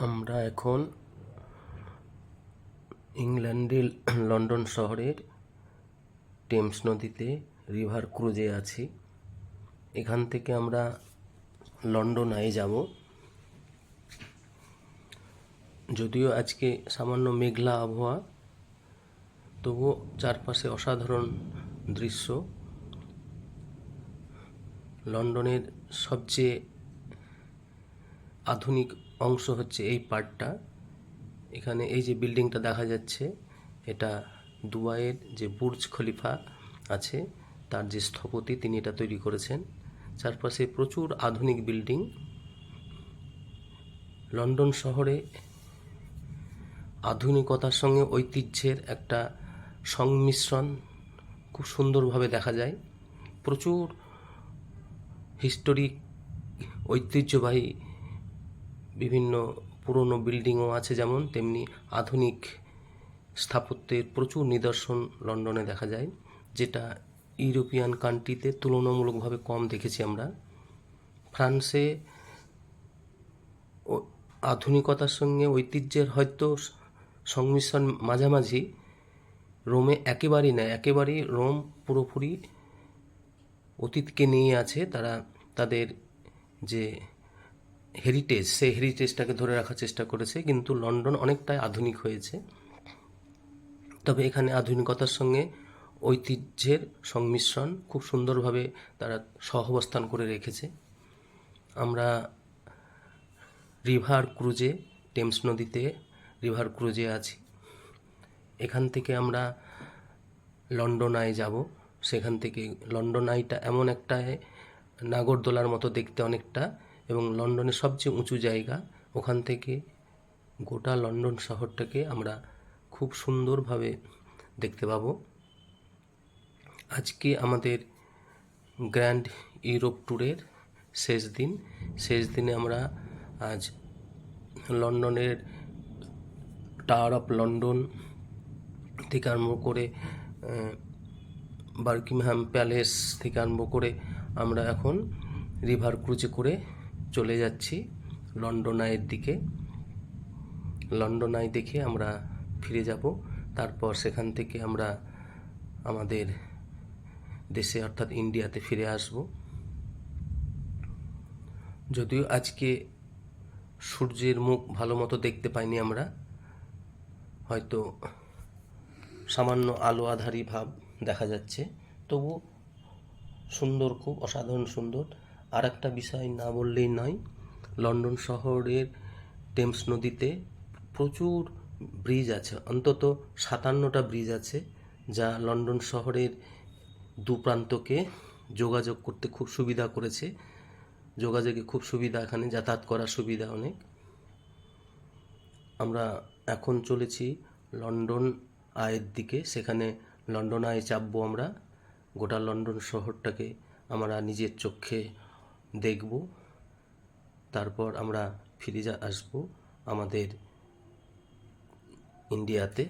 আমরা এখন ইংল্যান্ডের লন্ডন শহরের টেমস নদীতে রিভার ক্রুজে আছি। এখান থেকে আমরা লন্ডন আই যাব। যদিও আজকে সামান্য মেঘলা আবহাওয়া, তবুও চারপাশে অসাধারণ দৃশ্য। লন্ডনের সবচেয়ে আধুনিক অংশ হচ্ছে এই পার্টটা। এখানে এই যে বিল্ডিংটা দেখা যাচ্ছে, এটা দুবাইয়ের যে বুর্জ খলিফা আছে তার যে স্থপতি তিনি এটা তৈরি করেছেন। চারপাশে প্রচুর আধুনিক বিল্ডিং। লন্ডন শহরে আধুনিকতার সঙ্গে ঐতিহ্যের একটা সংমিশ্রণ খুব সুন্দরভাবে দেখা যায়। প্রচুর হিস্টোরিক ঐতিহ্যবাহী বিভিন্ন পুরনো বিল্ডিংও আছে, যেমন তেমনি আধুনিক স্থাপত্যের প্রচুর নিদর্শন লন্ডনে দেখা যায়, যেটা ইউরোপিয়ান কান্ট্রিতে তুলনামূলকভাবে কম দেখেছি আমরা। ফ্রান্সে আধুনিকতার সঙ্গে ঐতিহ্যের হয়তো সংমিশ্রণ মাঝামাঝি। রোমে একেবারেই নয়, একেবারেই রোম পুরোপুরি অতীতকে নিয়ে আছে। তারা তাদের যে হেরিটেজ, সেই হেরিটেজটাকে ধরে রাখার চেষ্টা করেছে, কিন্তু লন্ডন অনেকটাই আধুনিক হয়েছে। তবে এখানে আধুনিকতার সঙ্গে ঐতিহ্যের সংমিশ্রণ খুব সুন্দরভাবে তারা সহাবস্থান করে রেখেছে। আমরা রিভার ক্রুজে, টেমস নদীতে রিভার ক্রুজে আছি। এখান থেকে আমরা লন্ডন আই যাব। সেখান থেকে লন্ডন আইটা এমন একটা নাগরদোলার মতো দেখতে অনেকটা, এবং লন্ডনের সবচেয়ে উঁচু জায়গা। ওখান থেকে গোটা লন্ডন শহরটাকে আমরা খুব সুন্দরভাবে দেখতে পাবো। আজকে আমাদের গ্র্যান্ড ইউরোপ ট্যুরের শেষ দিনে আমরা আজ লন্ডনের টাওয়ার অফ লন্ডন থেকে আরম্ভ করে বাকিংহাম প্যালেস থেকে আরম্ভ করে আমরা এখন রিভার ক্রুজে করে চলে যাচ্ছি লন্ডন আইয়ের দিকে। লন্ডন আই দেখে আমরা ফিরে যাব। তারপর সেখান থেকে আমরা আমাদের দেশে অর্থাৎ ইন্ডিয়াতে ফিরে আসব। যদিও আজকে সূর্যের মুখ ভালো মতো দেখতে পাইনি আমরা, হয়তো সামান্য আলো আধারি ভাব দেখা যাচ্ছে, তবু সুন্দর, খুব অসাধারণ সুন্দর। আর একটা বিষয় না বললেই নয়, লন্ডন শহরের টেমস নদীতে প্রচুর ব্রিজ আছে, অন্তত 57টা ব্রিজ আছে, যা লন্ডন শহরের দু প্রান্তকে যোগাযোগ করতে খুব সুবিধা করেছে। যোগাযোগে খুব সুবিধা, এখানে যাতায়াত করার সুবিধা অনেক। আমরা এখন চলেছি লন্ডন আইয়ের দিকে। সেখানে লন্ডন আই চাপবো আমরা। গোটা লন্ডন শহরটাকে আমরা নিজের চোখে দেখব। তারপর আমরা ফিরে আসবো আমাদের ইন্ডিয়াতে।